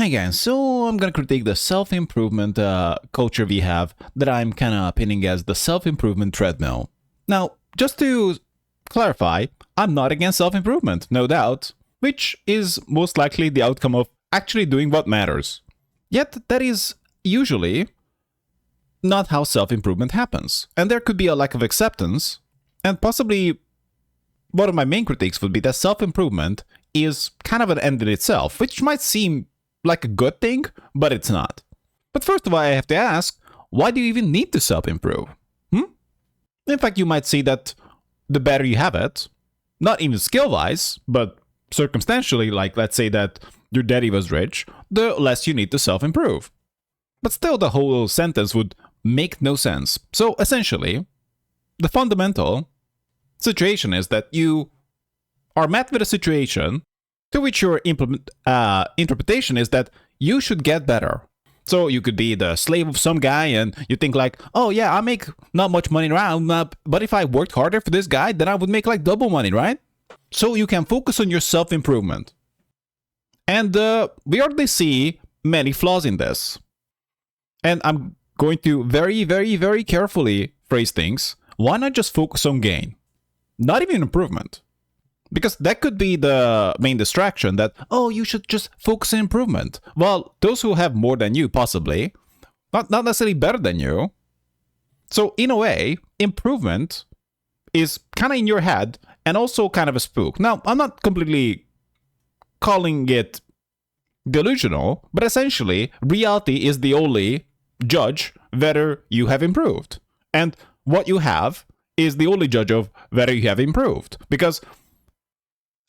Hey guys, so I'm gonna critique the self-improvement culture we have that I'm kinda pinning as the self-improvement treadmill. Now, just to clarify, I'm not against self-improvement, no doubt, which is most likely the outcome of actually doing what matters. Yet, that is usually not how self-improvement happens, and there could be a lack of acceptance, and possibly one of my main critiques would be that self-improvement is kind of an end in itself, which might seem like a good thing, but it's not. But first of all, I have to ask, why do you even need to self-improve? In fact, you might see that the better you have it, not even skill-wise, but circumstantially, like let's say that your daddy was rich, the less you need to self-improve. But still, the whole sentence would make no sense. So essentially, the fundamental situation is that you are met with a situation to which your interpretation is that you should get better. So you could be the slave of some guy and you think like, oh yeah, I make not much money around, but if I worked harder for this guy, then I would make like double money, right? So you can focus on your self-improvement. And we already see many flaws in this. And I'm going to very, very, very carefully phrase things. Why not just focus on gain? Not even improvement. Because that could be the main distraction that, oh, you should just focus on improvement. Well, those who have more than you, possibly, not necessarily better than you. So, in a way, improvement is kind of in your head and also kind of a spook. Now, I'm not completely calling it delusional, but essentially, reality is the only judge whether you have improved. And what you have is the only judge of whether you have improved. Because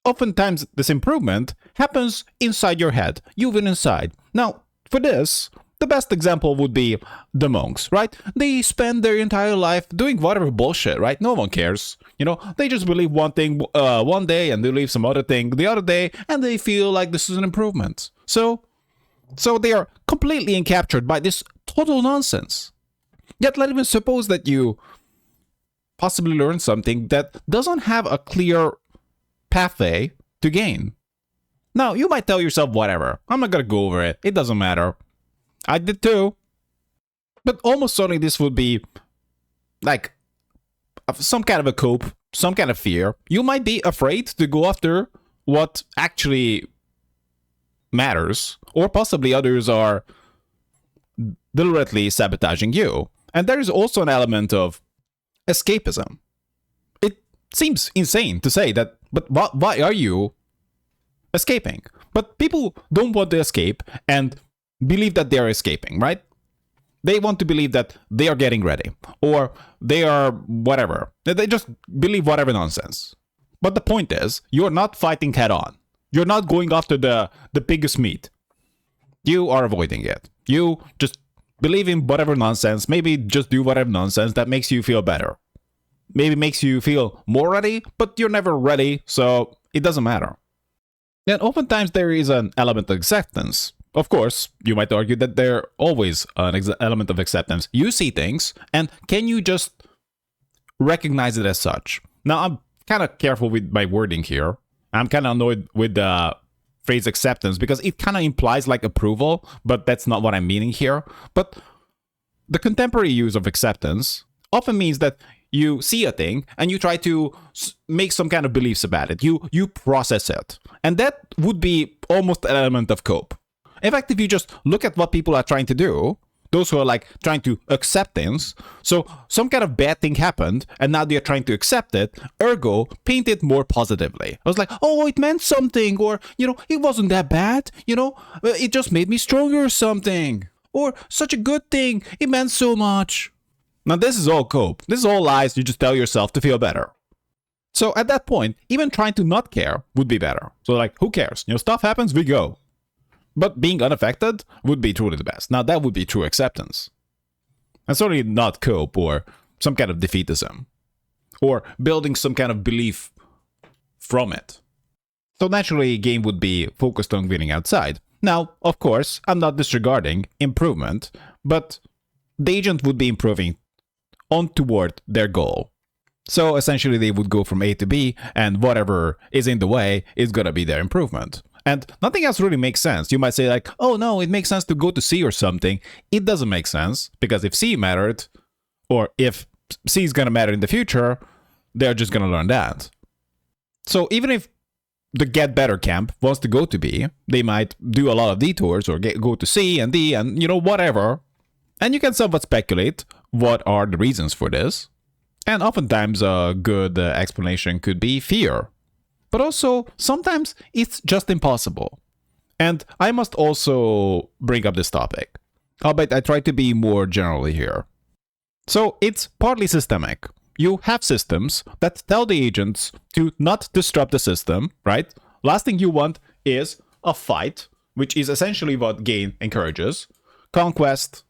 oftentimes, this improvement happens inside your head. You went inside. Now, for this, the best example would be the monks, right? They spend their entire life doing whatever bullshit, right? No one cares. You know, they just believe one thing one day and they believe some other thing the other day, and they feel like this is an improvement. So they are completely encaptured by this total nonsense. Yet, let even suppose that you possibly learn something that doesn't have a clear pathway to gain. Now, you might tell yourself, whatever, I'm not gonna go over it, it doesn't matter. I did too. But almost certainly this would be like some kind of a cope, some kind of fear. You might be afraid to go after what actually matters, or possibly others are deliberately sabotaging you. And there is also an element of escapism. It seems insane to say that, but why are you escaping? But people don't want to escape and believe that they are escaping, right? They want to believe that they are getting ready, or they are whatever. They just believe whatever nonsense. But the point is, you're not fighting head on. You're not going after the biggest meat. You are avoiding it. You just believe in whatever nonsense, maybe just do whatever nonsense that makes you feel better. Maybe makes you feel more ready, but you're never ready, so it doesn't matter. And oftentimes there is an element of acceptance. Of course, you might argue that there's always an element of acceptance. You see things, and can you just recognize it as such? Now, I'm kind of careful with my wording here. I'm kind of annoyed with the phrase acceptance because it kind of implies like approval, but that's not what I'm meaning here. But the contemporary use of acceptance often means that you see a thing and you try to make some kind of beliefs about it. You process it. And that would be almost an element of cope. In fact, if you just look at what people are trying to do, those who are like trying to accept things, so some kind of bad thing happened and now they're trying to accept it, ergo, paint it more positively. I was like, oh, it meant something, or, you know, it wasn't that bad, you know, it just made me stronger or something, or such a good thing, it meant so much. Now, this is all cope. This is all lies you just tell yourself to feel better. So at that point, even trying to not care would be better. So like, who cares? You know, stuff happens, we go. But being unaffected would be truly the best. Now, that would be true acceptance. And certainly not cope or some kind of defeatism. Or building some kind of belief from it. So naturally, a game would be focused on winning outside. Now, of course, I'm not disregarding improvement, but the agent would be improving on toward their goal. So essentially they would go from A to B, and whatever is in the way is gonna be their improvement. And nothing else really makes sense. You might say like, oh no, it makes sense to go to C or something. It doesn't make sense, because if C mattered, or if C is going to matter in the future, they're just going to learn that. So even if the Get Better camp wants to go to B, they might do a lot of detours or go to C and D and, whatever. And you can somewhat speculate what are the reasons for this. And oftentimes a good explanation could be fear. But also, sometimes it's just impossible. And I must also bring up this topic, albeit I try to be more generally here. So it's partly systemic. You have systems that tell the agents to not disrupt the system, right? Last thing you want is a fight, which is essentially what game encourages. Conquest,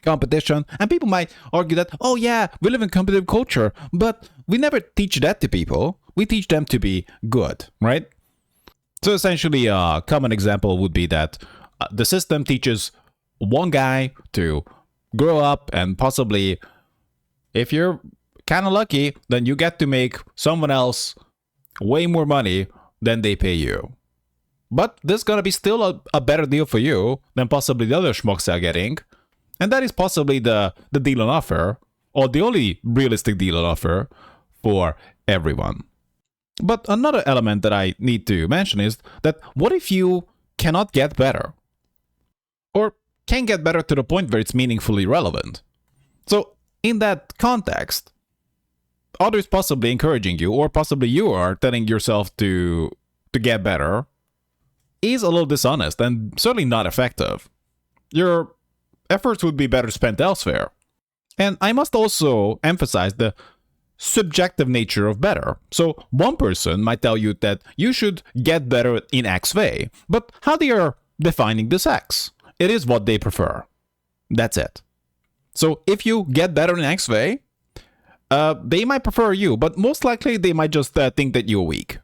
competition, and people might argue that, oh yeah, we live in competitive culture, but we never teach that to people. We teach them to be good, right? So essentially, a common example would be that the system teaches one guy to grow up and possibly, if you're kind of lucky, then you get to make someone else way more money than they pay you. But this is going to be still a better deal for you than possibly the other schmucks are getting. And that is possibly the deal on offer, or the only realistic deal on offer for everyone. But another element that I need to mention is that what if you cannot get better? Or can get better to the point where it's meaningfully relevant? So in that context, others possibly encouraging you, or possibly you are telling yourself to get better, is a little dishonest and certainly not effective. Your efforts would be better spent elsewhere. And I must also emphasize the subjective nature of better. So one person might tell you that you should get better in X way, but how they are defining this X? It is what they prefer. That's it. So if you get better in X way, they might prefer you, but most likely they might just think that you're weak.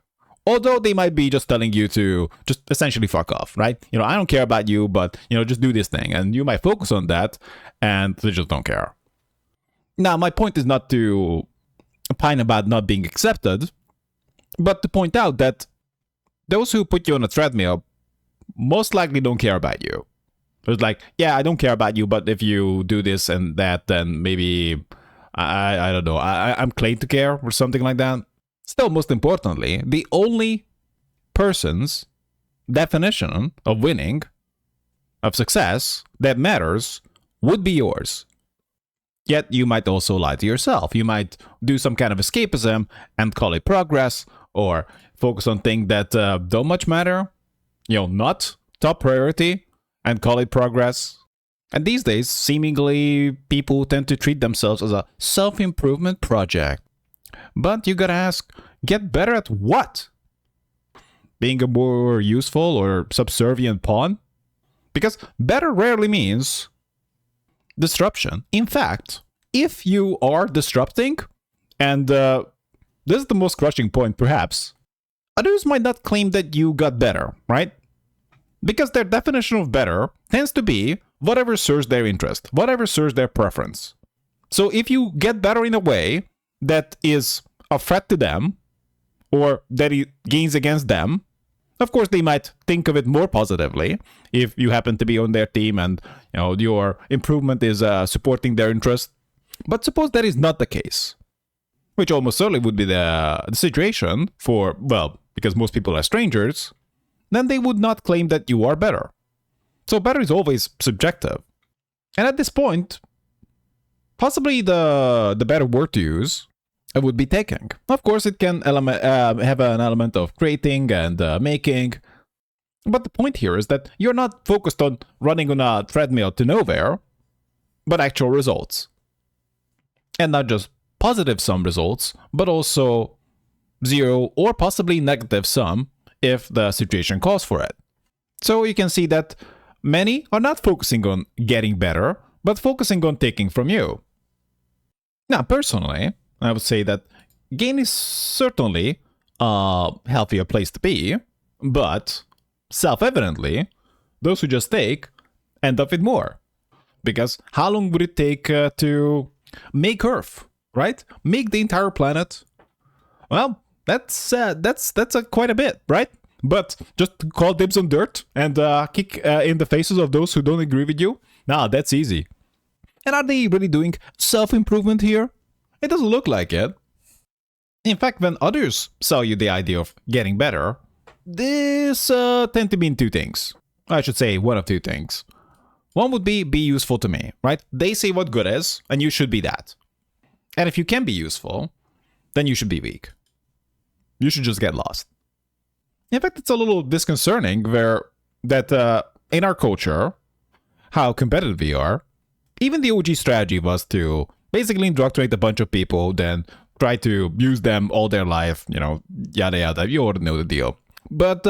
Although they might be just telling you to just essentially fuck off, right? I don't care about you, but, just do this thing. And you might focus on that, and they just don't care. Now, my point is not to pine about not being accepted, but to point out that those who put you on a treadmill most likely don't care about you. It's like, yeah, I don't care about you, but if you do this and that, then maybe, I don't know, I'm claimed to care or something like that. Still, most importantly, the only person's definition of winning, of success, that matters would be yours. Yet you might also lie to yourself. You might do some kind of escapism and call it progress, or focus on things that don't much matter, not top priority, and call it progress. And these days, seemingly, people tend to treat themselves as a self-improvement project. But you gotta ask, get better at what? Being a more useful or subservient pawn? Because better rarely means disruption. In fact, if you are disrupting, and this is the most crushing point perhaps, others might not claim that you got better, right? Because their definition of better tends to be whatever serves their interest, whatever serves their preference. So if you get better in a way that is a threat to them, or that it gains against them, of course they might think of it more positively if you happen to be on their team and your improvement is supporting their interest. But suppose that is not the case, which almost certainly would be the situation for, well, because most people are strangers, then they would not claim that you are better. So better is always subjective. And at this point, possibly the better word to use would be taking. Of course, it can have an element of creating and making. But the point here is that you're not focused on running on a treadmill to nowhere, but actual results. And not just positive sum results, but also zero or possibly negative sum if the situation calls for it. So you can see that many are not focusing on getting better, but focusing on taking from you. Now, personally, I would say that gain is certainly a healthier place to be, but self-evidently, those who just take end up with more. Because how long would it take to make Earth, right? Make the entire planet? Well, that's quite a bit, right? But just to call dibs on dirt and kick in the faces of those who don't agree with you? Nah, that's easy. And are they really doing self-improvement here? It doesn't look like it. In fact, when others sell you the idea of getting better, this tend to mean two things. I should say one of two things. One would be useful to me, right? They say what good is, and you should be that. And if you can be useful, then you should be weak. You should just get lost. In fact, it's a little disconcerting that in our culture, how competitive we are, even the OG strategy was to basically indoctrinate a bunch of people, then try to use them all their life, yada yada, you already know the deal. But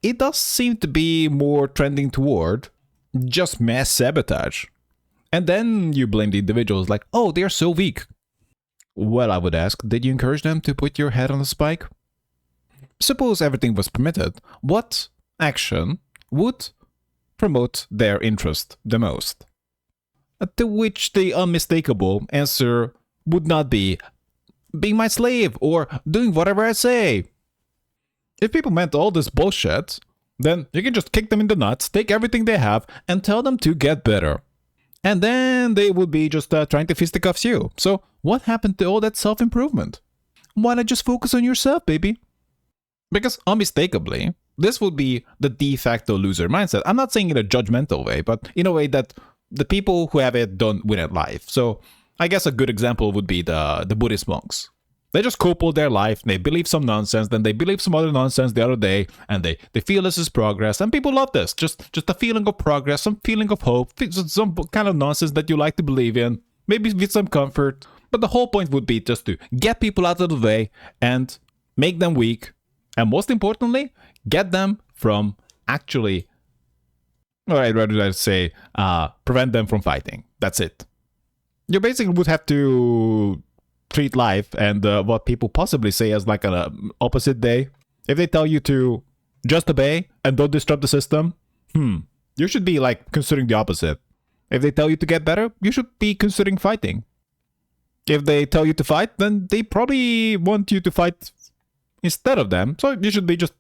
it does seem to be more trending toward just mass sabotage. And then you blame the individuals like, oh, they're so weak. Well, I would ask, did you encourage them to put your head on a spike? Suppose everything was permitted, what action would promote their interest the most? To which the unmistakable answer would not be being my slave or doing whatever I say. If people meant all this bullshit, then you can just kick them in the nuts, take everything they have, and tell them to get better. And then they would be just trying to fisticuffs you. So what happened to all that self-improvement? Why not just focus on yourself, baby? Because unmistakably, this would be the de facto loser mindset. I'm not saying in a judgmental way, but in a way that the people who have it don't win at life. So I guess a good example would be the Buddhist monks. They just couple their life, they believe some nonsense, then they believe some other nonsense the other day, and they feel this is progress, and people love this. Just a feeling of progress, some feeling of hope, some kind of nonsense that you like to believe in, maybe with some comfort. But the whole point would be just to get people out of the way and make them weak, and most importantly, get them from actually, or I'd rather say, prevent them from fighting. That's it. You basically would have to treat life and what people possibly say as like an opposite day. If they tell you to just obey and don't disrupt the system, you should be like considering the opposite. If they tell you to get better, you should be considering fighting. If they tell you to fight, then they probably want you to fight instead of them. So you should be just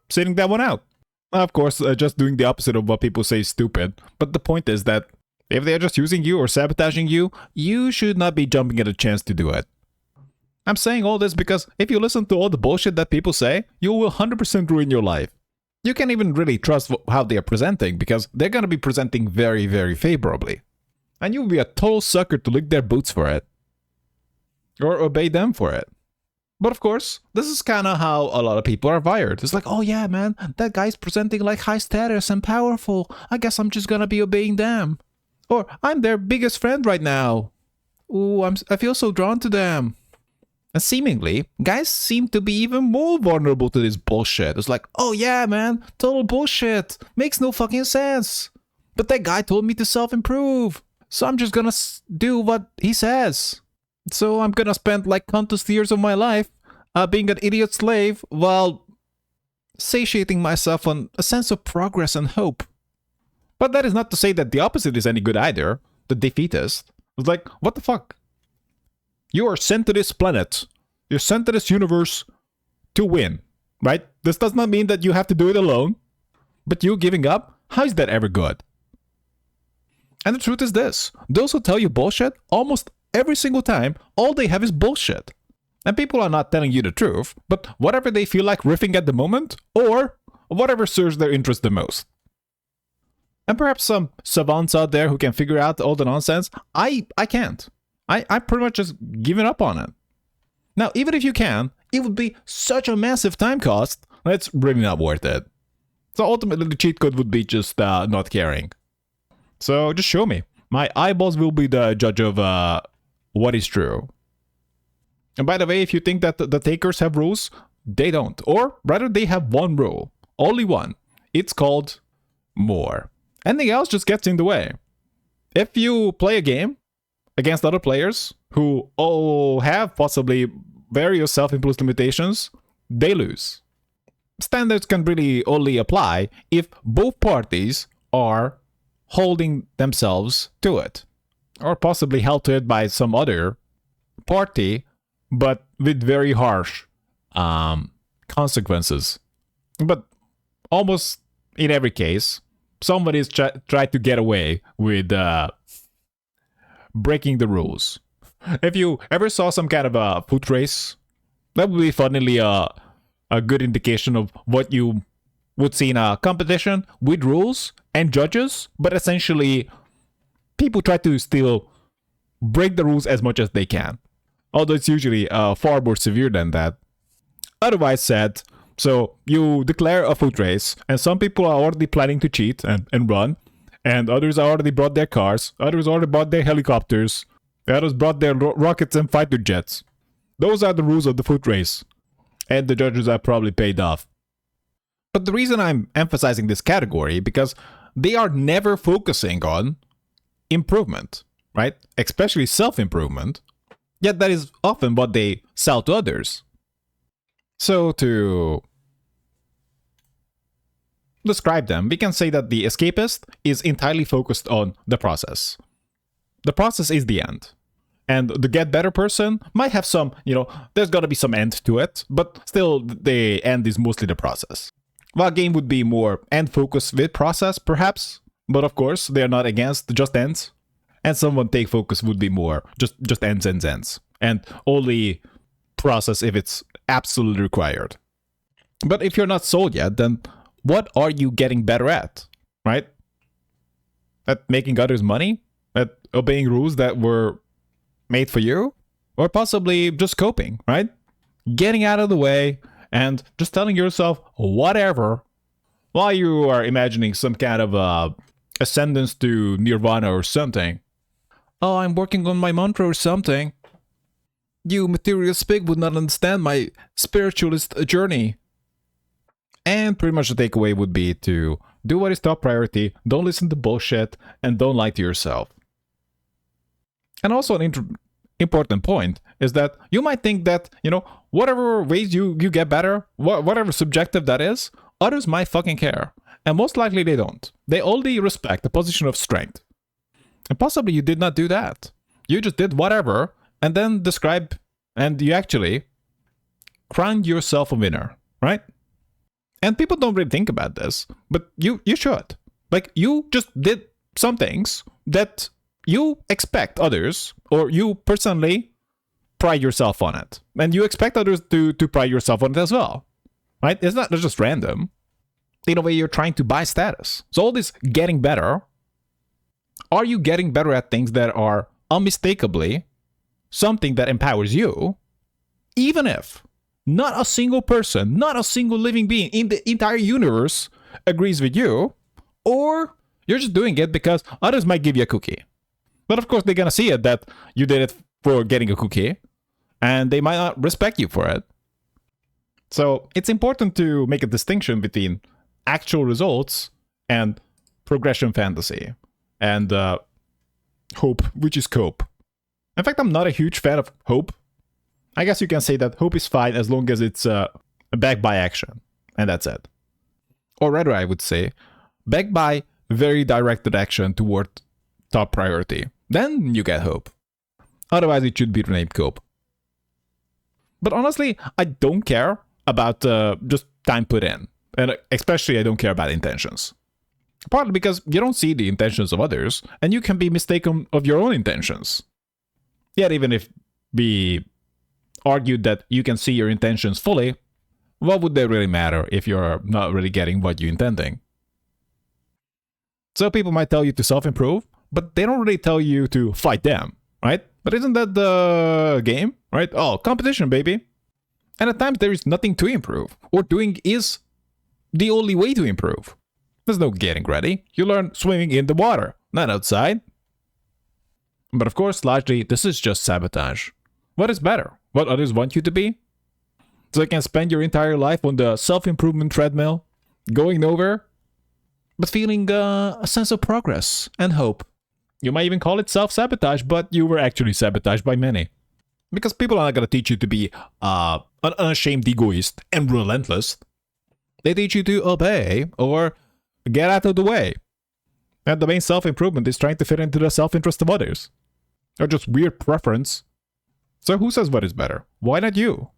sitting that one out. Of course, just doing the opposite of what people say is stupid. But the point is that if they're just using you or sabotaging you, you should not be jumping at a chance to do it. I'm saying all this because if you listen to all the bullshit that people say, you will 100% ruin your life. You can't even really trust how they are presenting because they're going to be presenting very, very favorably. And you'll be a total sucker to lick their boots for it. Or obey them for it. But of course, this is kind of how a lot of people are wired. It's like, oh yeah, man, that guy's presenting like high status and powerful. I guess I'm just gonna be obeying them. Or I'm their biggest friend right now. Ooh, I feel so drawn to them. And seemingly, guys seem to be even more vulnerable to this bullshit. It's like, oh yeah, man, total bullshit. Makes no fucking sense. But that guy told me to self-improve. So I'm just gonna do what he says. So I'm gonna spend like countless years of my life being an idiot slave while satiating myself on a sense of progress and hope. But that is not to say that the opposite is any good either. The defeatist. It's like, what the fuck? You are sent to this planet. You're sent to this universe to win, right? This does not mean that you have to do it alone. But you giving up? How is that ever good? And the truth is this. Those who tell you bullshit, almost every single time, all they have is bullshit. And people are not telling you the truth, but whatever they feel like riffing at the moment, or whatever serves their interest the most. And perhaps some savants out there who can figure out all the nonsense. I can't. I pretty much just given up on it. Now, even if you can, it would be such a massive time cost, it's really not worth it. So ultimately, the cheat code would be just not caring. So just show me. My eyeballs will be the judge of what is true. And by the way, if you think that the takers have rules, they don't. Or rather, they have one rule. Only one. It's called more. Anything else just gets in the way. If you play a game against other players who all have possibly various self-imposed limitations, they lose. Standards can really only apply if both parties are holding themselves to it. Or possibly held to it by some other party, but with very harsh consequences. But almost in every case, somebody's tried to get away with breaking the rules. If you ever saw some kind of a foot race, that would be funnily a good indication of what you would see in a competition with rules and judges, but essentially people try to still break the rules as much as they can. Although it's usually far more severe than that. Otherwise said, so you declare a foot race, and some people are already planning to cheat and run, and others already brought their cars, others already brought their helicopters, others brought their rockets and fighter jets. Those are the rules of the foot race, and the judges are probably paid off. But the reason I'm emphasizing this category, because they are never focusing on improvement, right? Especially self-improvement. Yet that is often what they sell to others. So to describe them, we can say that the escapist is entirely focused on the process. The process is the end. And the get better person might have some, there's gotta be some end to it, but still the end is mostly the process. While game would be more end focused with process, perhaps, but of course they are not against just ends. And someone take focus would be more just ends, and only process if it's absolutely required. But if you're not sold yet, then what are you getting better at, right? At making others money? At obeying rules that were made for you? Or possibly just coping, right? Getting out of the way and just telling yourself whatever while you are imagining some kind of ascendance to nirvana or something. Oh, I'm working on my mantra or something. You materialist pig would not understand my spiritualist journey. And pretty much the takeaway would be to do what is top priority, don't listen to bullshit, and don't lie to yourself. And also an important point is that you might think that, whatever ways you get better, whatever subjective that is, others might fucking care. And most likely they don't. They only respect the position of strength. And possibly you did not do that. You just did whatever, and then describe, and you actually crowned yourself a winner, right? And people don't really think about this, but you should. Like, you just did some things that you expect others, or you personally pride yourself on it. And you expect others to pride yourself on it as well, right? It's not just random. In a way, you're trying to buy status. So all this getting better, are you getting better at things that are unmistakably something that empowers you, even if not a single person, not a single living being in the entire universe agrees with you, or you're just doing it because others might give you a cookie. But of course, they're gonna see it that you did it for getting a cookie, and they might not respect you for it. So it's important to make a distinction between actual results and progression fantasy. And hope, which is cope. In fact, I'm not a huge fan of hope. I guess you can say that hope is fine as long as it's backed by action. And that's it. Or rather, I would say, backed by very directed action toward top priority. Then you get hope. Otherwise, it should be renamed cope. But honestly, I don't care about just time put in. And especially, I don't care about intentions. Partly because you don't see the intentions of others, and you can be mistaken of your own intentions. Yet even if we argued that you can see your intentions fully, what would they really matter if you're not really getting what you're intending? So people might tell you to self-improve, but they don't really tell you to fight them, right? But isn't that the game, right? Oh, competition, baby. And at times there is nothing to improve, or doing is the only way to improve. There's no getting ready. You learn swimming in the water, not outside. But of course, largely, this is just sabotage. What is better? What others want you to be? So you can spend your entire life on the self-improvement treadmill, going nowhere, but feeling a sense of progress and hope. You might even call it self-sabotage, but you were actually sabotaged by many. Because people are not going to teach you to be an unashamed egoist and relentless. They teach you to obey or get out of the way. And the main self-improvement is trying to fit into the self-interest of others. Or just weird preference. So who says what is better? Why not you?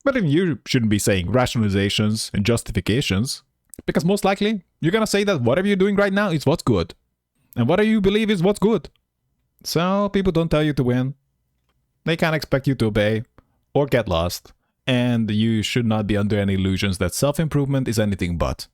But then you shouldn't be saying rationalizations and justifications, because most likely you're gonna say that whatever you're doing right now is what's good, and whatever you believe is what's good. So people don't tell you to win. They can't expect you to obey or get lost, and you should not be under any illusions that self-improvement is anything but.